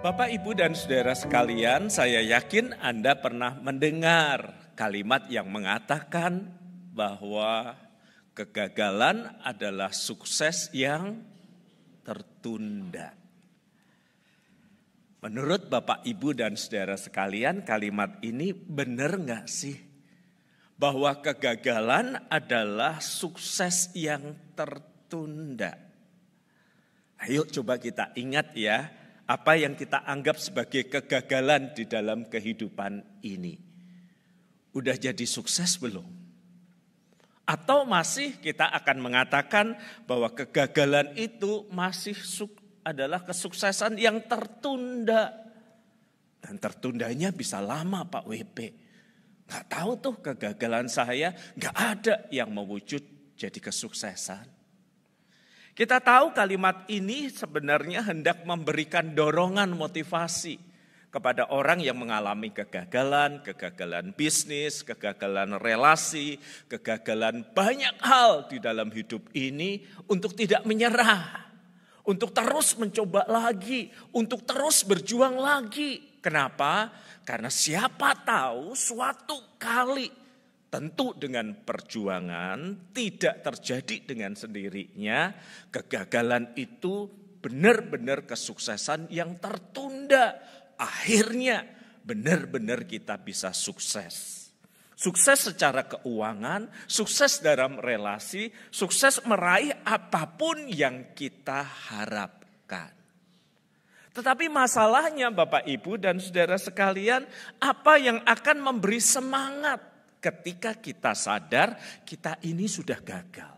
Bapak, Ibu, dan saudara sekalian, saya yakin Anda pernah mendengar kalimat yang mengatakan bahwa kegagalan adalah sukses yang tertunda. Menurut Bapak, Ibu, dan saudara sekalian, kalimat ini benar nggak sih? Bahwa kegagalan adalah sukses yang tertunda. Ayo coba kita ingat ya, apa yang kita anggap sebagai kegagalan di dalam kehidupan ini. Udah jadi sukses belum? Atau masih kita akan mengatakan bahwa kegagalan itu masih adalah kesuksesan yang tertunda. Dan tertundanya bisa lama Pak WP. Gak tahu tuh kegagalan saya, gak ada yang mewujud jadi kesuksesan. Kita tahu kalimat ini sebenarnya hendak memberikan dorongan motivasi kepada orang yang mengalami kegagalan bisnis, kegagalan relasi, kegagalan banyak hal di dalam hidup ini untuk tidak menyerah, untuk terus mencoba lagi, untuk terus berjuang lagi. Kenapa? Karena siapa tahu suatu kali tentu dengan perjuangan tidak terjadi dengan sendirinya. Kegagalan itu benar-benar kesuksesan yang tertunda. Akhirnya benar-benar kita bisa sukses. Sukses secara keuangan, sukses dalam relasi, sukses meraih apapun yang kita harapkan. Tetapi masalahnya Bapak, Ibu, dan saudara sekalian, apa yang akan memberi semangat ketika kita sadar kita ini sudah gagal?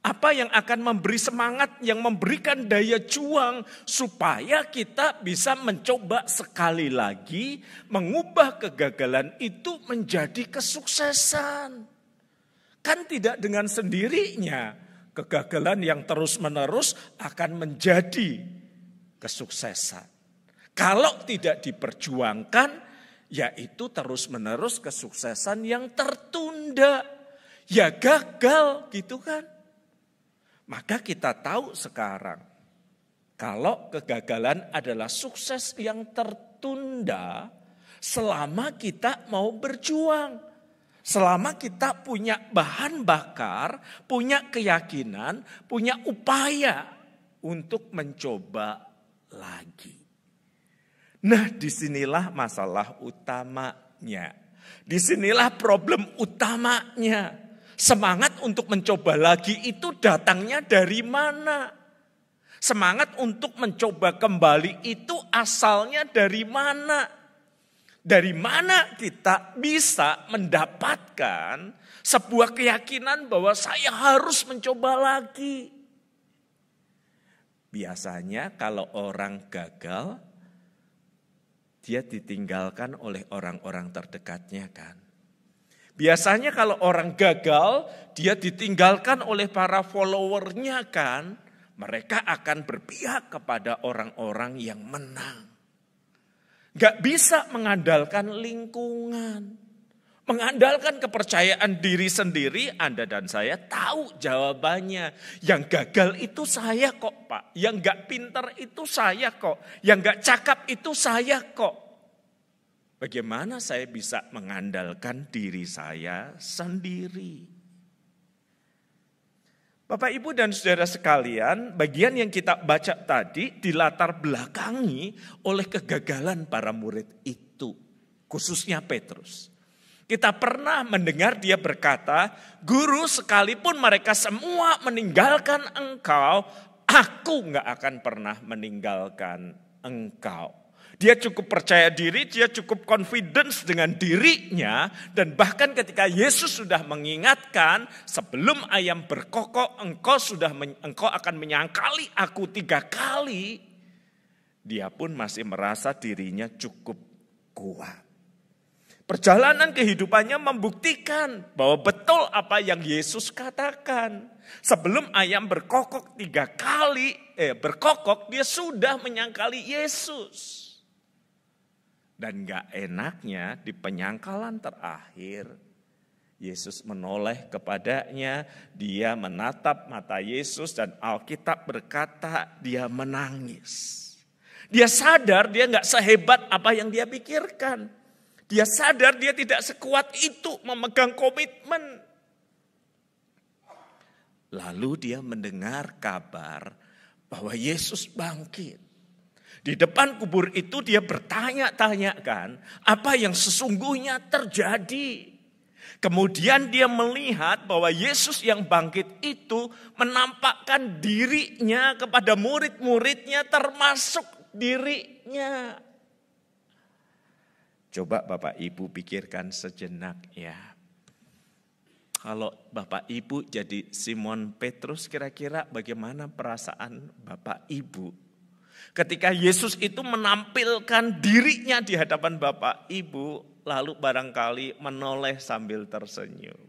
Apa yang akan memberi semangat, yang memberikan daya juang supaya kita bisa mencoba sekali lagi mengubah kegagalan itu menjadi kesuksesan? Kan tidak dengan sendirinya kegagalan yang terus-menerus akan menjadi kesuksesan. Kalau tidak diperjuangkan, yaitu terus-menerus kesuksesan yang tertunda. Ya gagal gitu kan. Maka kita tahu sekarang, kalau kegagalan adalah sukses yang tertunda selama kita mau berjuang. Selama kita punya bahan bakar, punya keyakinan, punya upaya untuk mencoba lagi. Nah, disinilah masalah utamanya. Disinilah problem utamanya. Semangat untuk mencoba lagi itu datangnya dari mana? Semangat untuk mencoba kembali itu asalnya dari mana? Dari mana kita bisa mendapatkan sebuah keyakinan bahwa saya harus mencoba lagi? Biasanya kalau orang gagal, dia ditinggalkan oleh orang-orang terdekatnya kan. Biasanya kalau orang gagal, dia ditinggalkan oleh para followernya kan. Mereka akan berpihak kepada orang-orang yang menang. Gak bisa mengandalkan lingkungan. Mengandalkan kepercayaan diri sendiri, Anda dan saya tahu jawabannya. Yang gagal itu saya kok Pak. Yang gak pintar itu saya kok. Yang gak cakap itu saya kok. Bagaimana saya bisa mengandalkan diri saya sendiri? Bapak, Ibu, dan saudara sekalian, bagian yang kita baca tadi dilatar belakangi oleh kegagalan para murid itu. Khususnya Petrus. Kita pernah mendengar dia berkata, "Guru, sekalipun mereka semua meninggalkan engkau, aku gak akan pernah meninggalkan engkau." Dia cukup percaya diri, dia cukup confidence dengan dirinya. Dan bahkan ketika Yesus sudah mengingatkan, sebelum ayam berkokok, engkau akan menyangkali aku 3 kali. Dia pun masih merasa dirinya cukup kuat. Perjalanan kehidupannya membuktikan bahwa betul apa yang Yesus katakan. Sebelum ayam berkokok 3 kali, berkokok, dia sudah menyangkali Yesus. Dan gak enaknya di penyangkalan terakhir, Yesus menoleh kepadanya, dia menatap mata Yesus dan Alkitab berkata dia menangis. Dia sadar dia nggak sehebat apa yang dia pikirkan. Dia sadar dia tidak sekuat itu memegang komitmen. Lalu dia mendengar kabar bahwa Yesus bangkit. Di depan kubur itu dia bertanya-tanyakan apa yang sesungguhnya terjadi. Kemudian dia melihat bahwa Yesus yang bangkit itu menampakkan dirinya kepada murid-muridnya termasuk dirinya. Coba Bapak Ibu pikirkan sejenak ya. Kalau Bapak Ibu jadi Simon Petrus, kira-kira bagaimana perasaan Bapak Ibu? Ketika Yesus itu menampilkan dirinya di hadapan Bapak Ibu, lalu barangkali menoleh sambil tersenyum.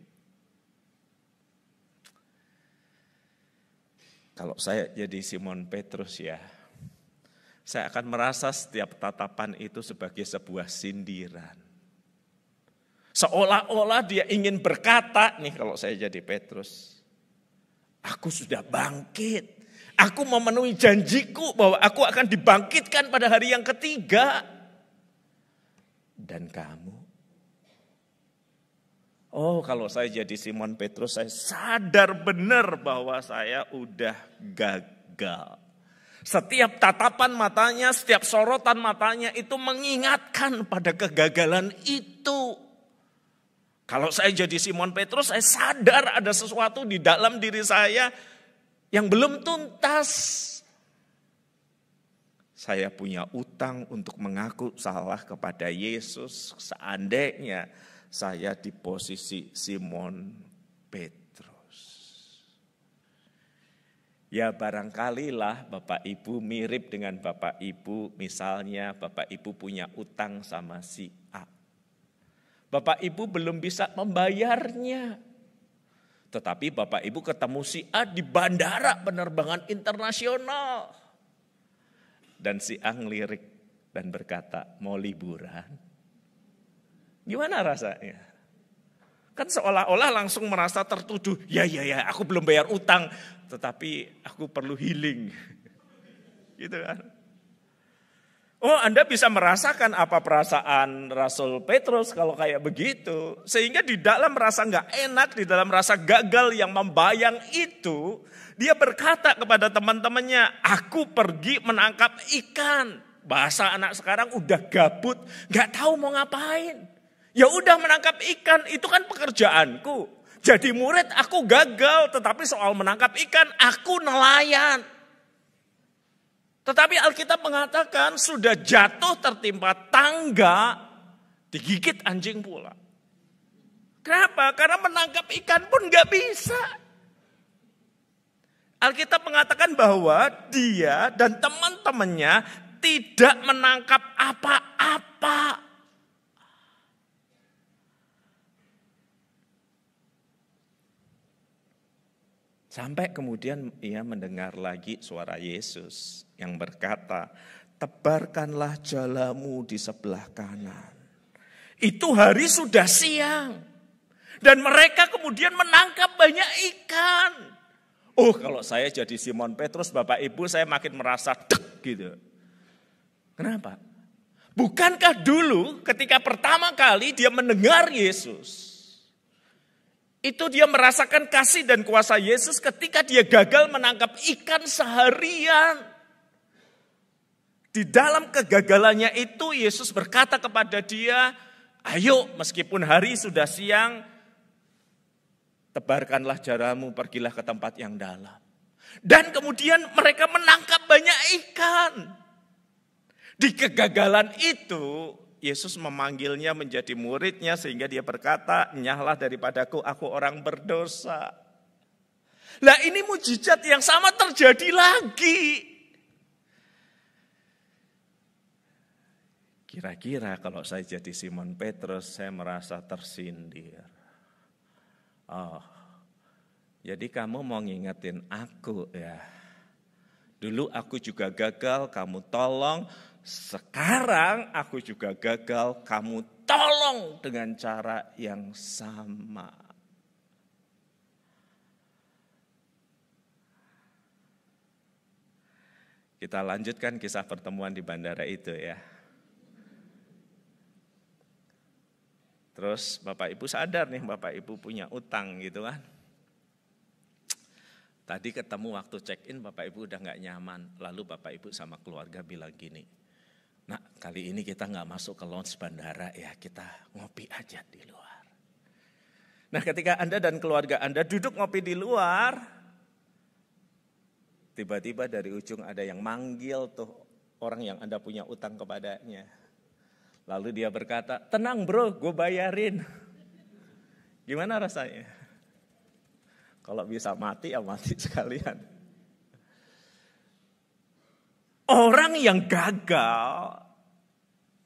Kalau saya jadi Simon Petrus ya, saya akan merasa setiap tatapan itu sebagai sebuah sindiran. Seolah-olah dia ingin berkata, nih kalau saya jadi Petrus, aku sudah bangkit. Aku memenuhi janjiku bahwa aku akan dibangkitkan pada hari yang ketiga. Dan kamu? Oh, kalau saya jadi Simon Petrus, saya sadar benar bahwa saya udah gagal. Setiap tatapan matanya, setiap sorotan matanya itu mengingatkan pada kegagalan itu. Kalau saya jadi Simon Petrus, saya sadar ada sesuatu di dalam diri saya yang belum tuntas. Saya punya utang untuk mengaku salah kepada Yesus seandainya saya di posisi Simon Petrus. Ya barangkali lah Bapak Ibu mirip dengan Bapak Ibu, misalnya Bapak Ibu punya utang sama si A. Bapak Ibu belum bisa membayarnya. Tetapi Bapak Ibu ketemu si A di bandara penerbangan internasional. Dan si A ngelirik dan berkata, mau liburan? Gimana rasanya? Kan seolah-olah langsung merasa tertuduh. Ya, aku belum bayar utang. Tetapi aku perlu healing. Gitu kan. Oh, Anda bisa merasakan apa perasaan Rasul Petrus kalau kayak begitu. Sehingga di dalam rasa gak enak, di dalam rasa gagal yang membayang itu, dia berkata kepada teman-temannya, aku pergi menangkap ikan. Bahasa anak sekarang udah gabut, gak tahu mau ngapain. Ya udah menangkap ikan, itu kan pekerjaanku. Jadi murid aku gagal, tetapi soal menangkap ikan aku nelayan. Tetapi Alkitab mengatakan sudah jatuh tertimpa tangga, digigit anjing pula. Kenapa? Karena menangkap ikan pun gak bisa. Alkitab mengatakan bahwa dia dan teman-temannya tidak menangkap apa-apa. Sampai kemudian ia mendengar lagi suara Yesus yang berkata, tebarkanlah jalamu di sebelah kanan. Itu hari sudah siang. Dan mereka kemudian menangkap banyak ikan. Oh, kalau saya jadi Simon Petrus, Bapak Ibu, saya makin merasa dek gitu. Kenapa? Bukankah dulu ketika pertama kali dia mendengar Yesus, itu dia merasakan kasih dan kuasa Yesus ketika dia gagal menangkap ikan seharian. Di dalam kegagalannya itu Yesus berkata kepada dia, ayo meskipun hari sudah siang, tebarkanlah jaramu, pergilah ke tempat yang dalam. Dan kemudian mereka menangkap banyak ikan. Di kegagalan itu, Yesus memanggilnya menjadi muridnya sehingga dia berkata, nyahlah daripadaku, aku orang berdosa. Lah ini mujizat yang sama terjadi lagi. Kira-kira kalau saya jadi Simon Petrus, saya merasa tersindir. Oh, jadi kamu mau ngingetin aku ya. Dulu aku juga gagal, kamu tolong. Sekarang aku juga gagal, kamu tolong dengan cara yang sama. Kita lanjutkan kisah pertemuan di bandara itu ya. Terus Bapak Ibu sadar nih, Bapak Ibu punya utang gitu kan. Tadi ketemu waktu check-in Bapak Ibu udah gak nyaman. Lalu Bapak Ibu sama keluarga bilang gini, nah kali ini kita gak masuk ke lounge bandara ya, kita ngopi aja di luar. Nah ketika Anda dan keluarga Anda duduk ngopi di luar, tiba-tiba dari ujung ada yang manggil tuh orang yang Anda punya utang kepadanya. Lalu dia berkata, tenang bro, gue bayarin. Gimana rasanya? Kalau bisa mati ya mati sekalian. Orang yang gagal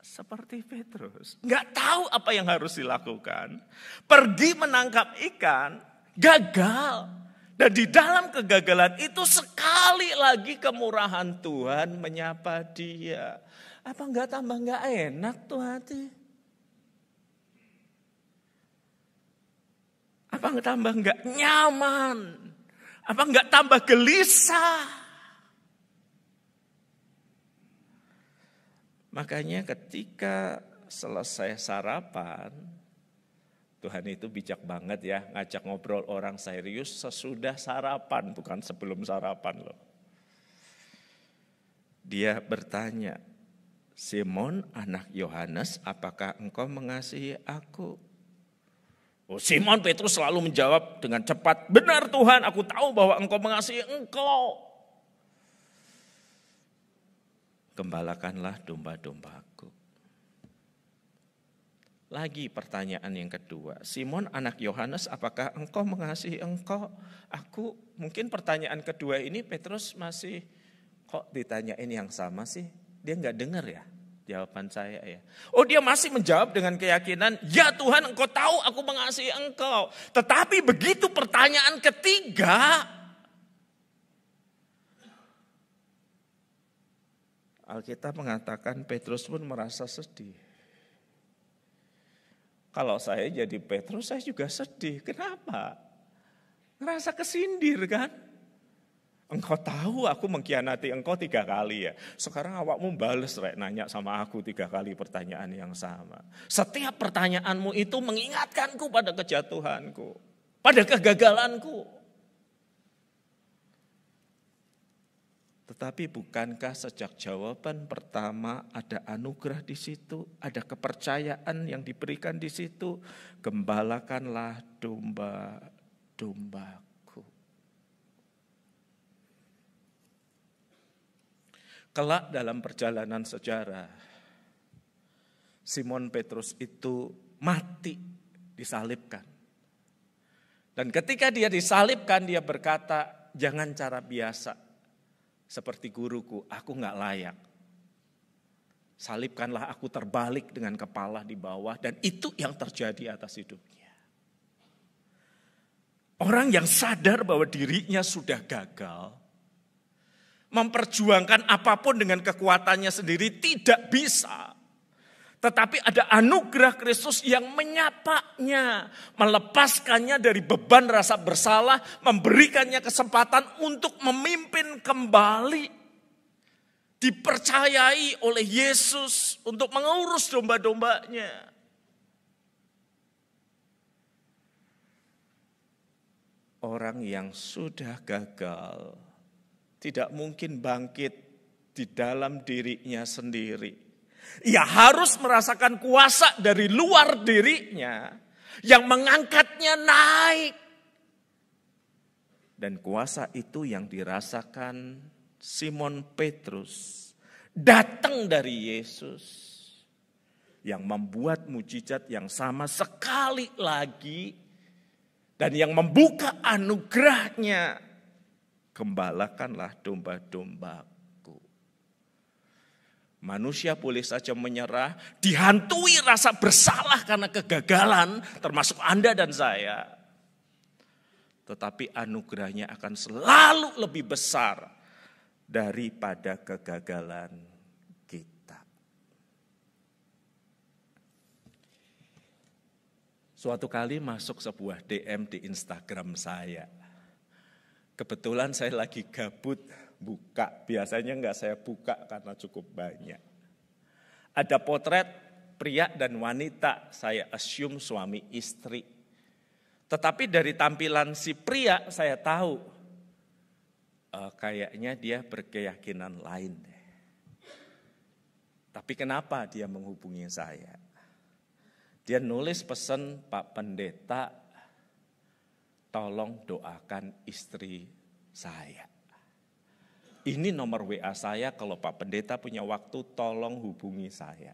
seperti Petrus, nggak tahu apa yang harus dilakukan. Pergi menangkap ikan, gagal. Dan di dalam kegagalan itu sekali lagi kemurahan Tuhan menyapa dia. Apa enggak tambah enggak enak tuh hati? Apa enggak tambah enggak nyaman? Apa enggak tambah gelisah? Makanya ketika selesai sarapan, Tuhan itu bijak banget ya, ngajak ngobrol orang serius sesudah sarapan, bukan sebelum sarapan loh. Dia bertanya, Simon anak Yohanes, apakah engkau mengasihi aku? Oh, Simon Petrus selalu menjawab dengan cepat, benar Tuhan, aku tahu bahwa engkau mengasihi engkau. Gembalakanlah domba-dombaku. Lagi pertanyaan yang kedua, Simon anak Yohanes, apakah engkau mengasihi aku? Mungkin pertanyaan kedua ini Petrus masih, kok ditanyain yang sama sih? Dia enggak dengar ya jawaban saya ya. Oh dia masih menjawab dengan keyakinan, ya Tuhan engkau tahu aku mengasihi engkau. Tetapi begitu pertanyaan ketiga, Alkitab mengatakan Petrus pun merasa sedih. Kalau saya jadi Petrus saya juga sedih. Kenapa? Ngerasa kesindir kan? Engkau tahu aku mengkhianati engkau 3 kali ya. Sekarang awakmu bales rek nanya sama aku 3 kali pertanyaan yang sama. Setiap pertanyaanmu itu mengingatkanku pada kejatuhanku. Pada kegagalanku. Tetapi bukankah sejak jawaban pertama ada anugerah di situ, ada kepercayaan yang diberikan di situ, gembalakanlah domba-dombaku. Kelak dalam perjalanan sejarah, Simon Petrus itu mati, disalibkan. Dan ketika dia disalibkan, dia berkata, jangan cara biasa, seperti guruku, aku gak layak. Salibkanlah aku terbalik dengan kepala di bawah, dan itu yang terjadi atas hidupnya. Orang yang sadar bahwa dirinya sudah gagal, memperjuangkan apapun dengan kekuatannya sendiri tidak bisa. Tetapi ada anugerah Kristus yang menyapanya, melepaskannya dari beban rasa bersalah, memberikannya kesempatan untuk memimpin kembali. Dipercayai oleh Yesus untuk mengurus domba-dombanya. Orang yang sudah gagal tidak mungkin bangkit di dalam dirinya sendiri. Ia harus merasakan kuasa dari luar dirinya yang mengangkatnya naik. Dan kuasa itu yang dirasakan Simon Petrus datang dari Yesus yang membuat mujizat yang sama sekali lagi dan yang membuka anugerahnya. Gembalakanlah domba-dombaku. Manusia boleh saja menyerah, dihantui rasa bersalah karena kegagalan, termasuk Anda dan saya. Tetapi anugerahnya akan selalu lebih besar daripada kegagalan kita. Suatu kali masuk sebuah DM di Instagram saya. Kebetulan saya lagi gabut buka, biasanya enggak saya buka karena cukup banyak. Ada potret pria dan wanita, saya assume suami istri. Tetapi dari tampilan si pria saya tahu, kayaknya dia berkeyakinan lain deh. Tapi kenapa dia menghubungi saya? Dia nulis pesan, Pak Pendeta, tolong doakan istri saya. Ini nomor WA saya, kalau Pak Pendeta punya waktu tolong hubungi saya.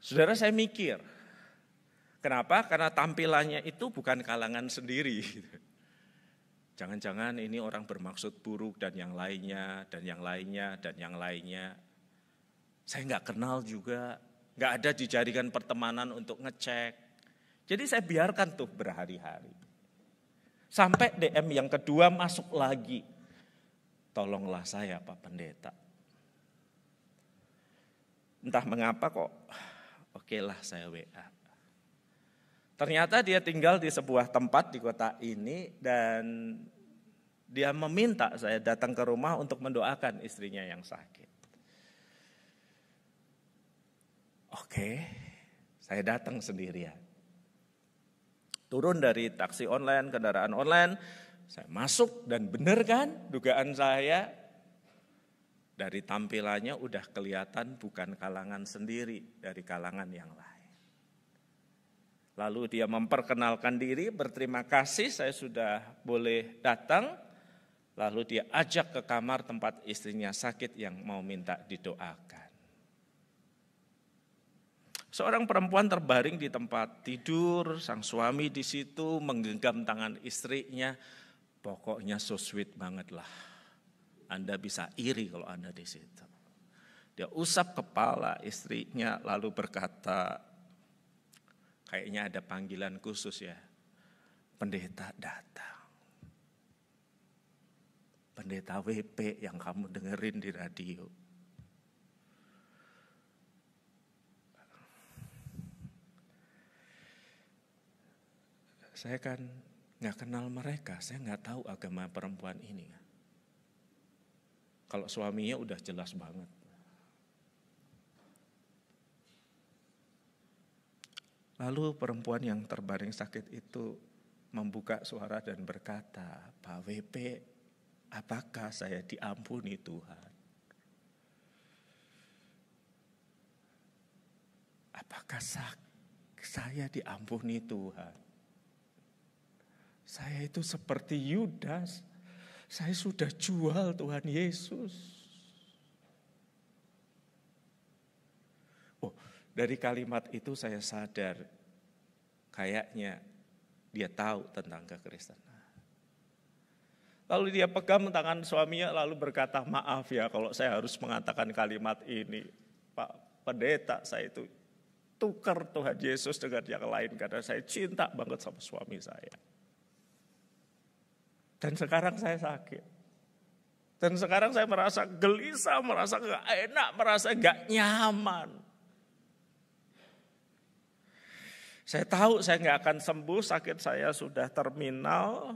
Saudara, saya mikir, kenapa? Karena tampilannya itu bukan kalangan sendiri. Jangan-jangan ini orang bermaksud buruk dan yang lainnya, dan yang lainnya, dan yang lainnya. Saya nggak kenal juga, nggak ada di jaringan pertemanan untuk ngecek. Jadi saya biarkan tuh berhari-hari. Sampai DM yang kedua masuk lagi. Tolonglah saya Pak Pendeta. Entah mengapa kok, okelah saya WA. Ternyata dia tinggal di sebuah tempat di kota ini dan dia meminta saya datang ke rumah untuk mendoakan istrinya yang sakit. Oke, saya datang sendirian. Turun dari taksi online, kendaraan online, saya masuk dan benar kan dugaan saya, dari tampilannya udah kelihatan bukan kalangan sendiri, dari kalangan yang lain. Lalu dia memperkenalkan diri, berterima kasih saya sudah boleh datang. Lalu dia ajak ke kamar tempat istrinya sakit yang mau minta didoakan. Seorang perempuan terbaring di tempat tidur, sang suami di situ menggenggam tangan istrinya. Pokoknya so sweet banget lah. Anda bisa iri kalau Anda di situ. Dia usap kepala istrinya lalu berkata, kayaknya ada panggilan khusus ya. Pendeta datang. Pendeta WP yang kamu dengerin di radio. Saya kan nggak kenal mereka, saya nggak tahu agama perempuan ini. Kalau suaminya udah jelas banget. Lalu perempuan yang terbaring sakit itu membuka suara dan berkata, Pak WP, apakah saya diampuni Tuhan? Apakah saya diampuni Tuhan? Saya itu seperti Yudas, saya sudah jual Tuhan Yesus. Oh, dari kalimat itu saya sadar, kayaknya dia tahu tentang kekristenan. Lalu dia pegang tangan suaminya lalu berkata, maaf ya kalau saya harus mengatakan kalimat ini. Pak Pendeta, saya itu tukar Tuhan Yesus dengan yang lain karena saya cinta banget sama suami saya. Dan sekarang saya sakit. Dan sekarang saya merasa gelisah, merasa gak enak, merasa gak nyaman. Saya tahu saya gak akan sembuh, sakit saya sudah terminal.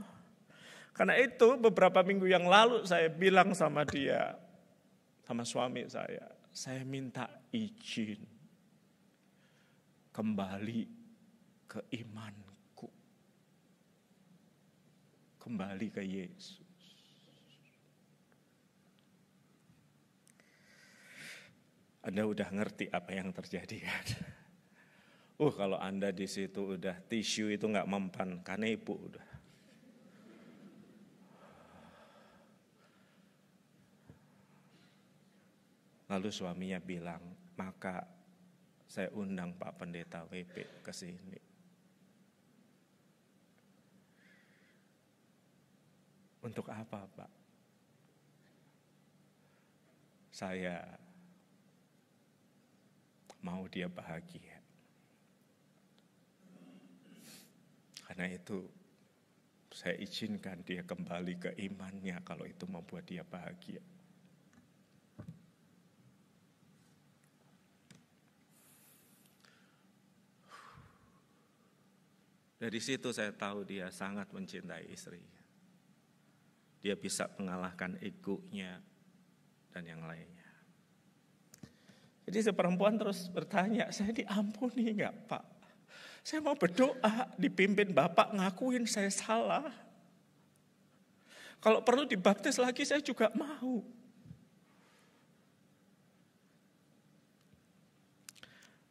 Karena itu beberapa minggu yang lalu saya bilang sama dia, sama suami saya minta izin kembali ke imanku. Kembali ke Yesus. Anda udah ngerti apa yang terjadi kan? Kalau Anda di situ udah tisu itu nggak mempan, karena ibu udah. Lalu suaminya bilang, maka saya undang Pak Pendeta WP ke sini. Untuk apa, Pak? Saya mau dia bahagia. Karena itu saya izinkan dia kembali ke imannya kalau itu membuat dia bahagia. Dari situ saya tahu dia sangat mencintai istrinya. Dia bisa mengalahkan egonya dan yang lainnya. Jadi si perempuan terus bertanya, saya diampuni enggak Pak? Saya mau berdoa, dipimpin Bapak ngakuin saya salah. Kalau perlu dibaptis lagi saya juga mau.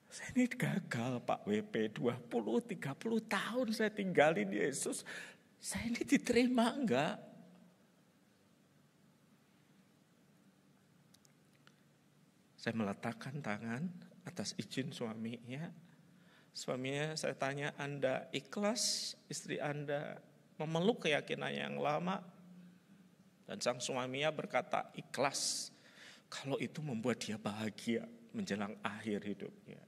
Saya ini gagal Pak WP, 20-30 tahun saya tinggalin Yesus. Saya ini diterima enggak? Saya meletakkan tangan atas izin suaminya. Suaminya saya tanya, Anda ikhlas istri Anda memeluk keyakinan yang lama? Dan sang suaminya berkata ikhlas. Kalau itu membuat dia bahagia menjelang akhir hidupnya.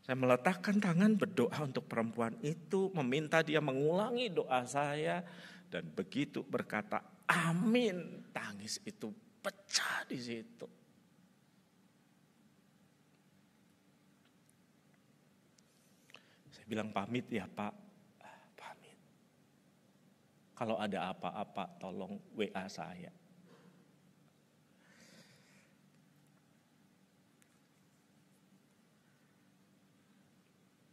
Saya meletakkan tangan berdoa untuk perempuan itu, meminta dia mengulangi doa saya, dan begitu berkata amin, tangis itu pecah di situ. Saya bilang pamit ya Pak, pamit. Kalau ada apa-apa tolong WA saya.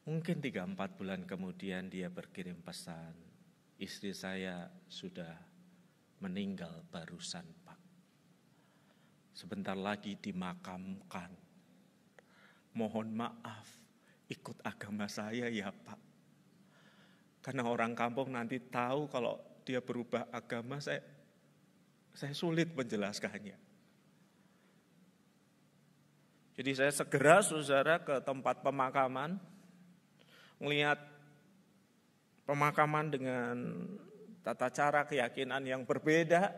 Mungkin 3-4 bulan kemudian dia berkirim pesan, istri saya sudah meninggal barusan Pak. Sebentar lagi dimakamkan. Mohon maaf, ikut agama saya ya Pak. Karena orang kampung nanti tahu kalau dia berubah agama, saya sulit menjelaskannya. Jadi saya segera saudara ke tempat pemakaman, melihat pemakaman dengan tata cara keyakinan yang berbeda.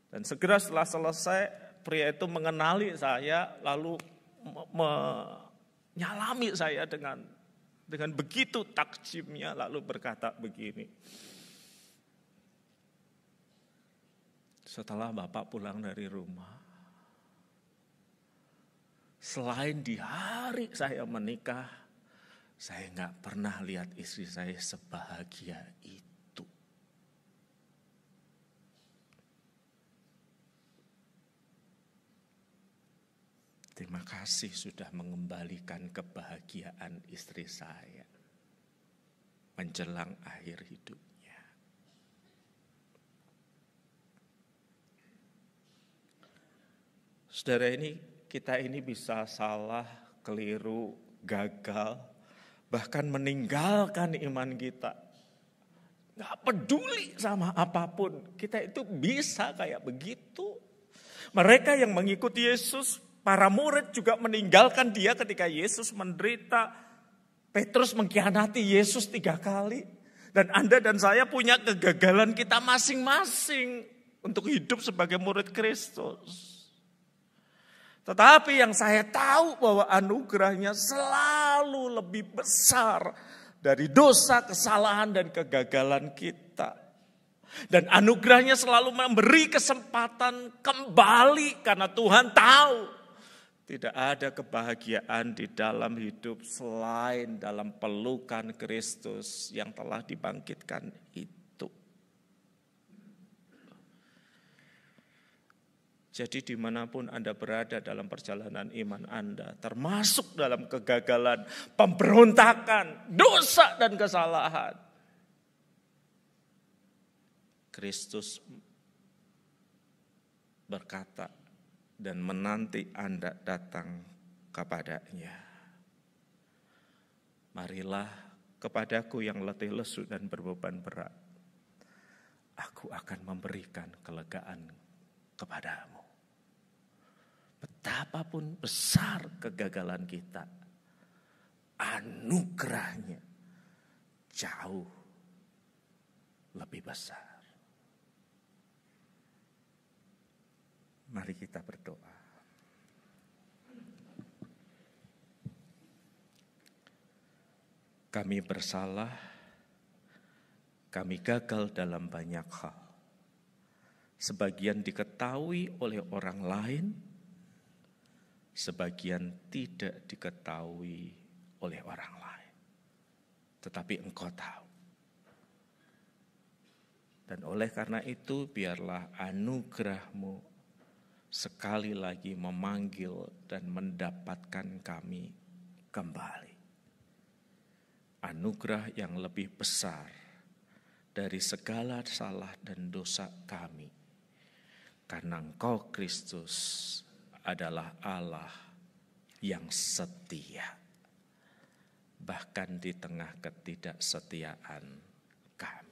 Dan segera setelah selesai, pria itu mengenali saya, lalu menyalami saya dengan begitu takjimnya, lalu berkata begini. Setelah Bapak pulang dari rumah, selain di hari saya menikah, saya nggak pernah lihat istri saya sebahagia itu. Terima kasih sudah mengembalikan kebahagiaan istri saya menjelang akhir hidupnya. Saudara, kita ini bisa salah, keliru, gagal, bahkan meninggalkan iman kita. Gak peduli sama apapun, kita itu bisa kayak begitu. Mereka yang mengikuti Yesus, para murid juga meninggalkan dia ketika Yesus menderita. Petrus mengkhianati Yesus 3 kali. Dan Anda dan saya punya kegagalan kita masing-masing untuk hidup sebagai murid Kristus. Tetapi yang saya tahu bahwa anugerahnya selalu lebih besar dari dosa, kesalahan, dan kegagalan kita. Dan anugerahnya selalu memberi kesempatan kembali karena Tuhan tahu tidak ada kebahagiaan di dalam hidup selain dalam pelukan Kristus yang telah dibangkitkan itu. Jadi dimanapun Anda berada dalam perjalanan iman Anda, termasuk dalam kegagalan, pemberontakan, dosa dan kesalahan, Kristus berkata dan menanti Anda datang kepadanya. Marilah kepadaku yang letih lesu dan berbeban berat. Aku akan memberikan kelegaan kepadamu. Betapapun besar kegagalan kita, anugerahnya jauh lebih besar. Mari kita berdoa. Kami bersalah, kami gagal dalam banyak hal. Sebagian diketahui oleh orang lain, sebagian tidak diketahui oleh orang lain. Tetapi Engkau tahu. Dan oleh karena itu biarlah anugerah-Mu sekali lagi memanggil dan mendapatkan kami kembali. Anugerah yang lebih besar dari segala salah dan dosa kami. Karena Engkau Kristus adalah Allah yang setia. Bahkan di tengah ketidaksetiaan kami.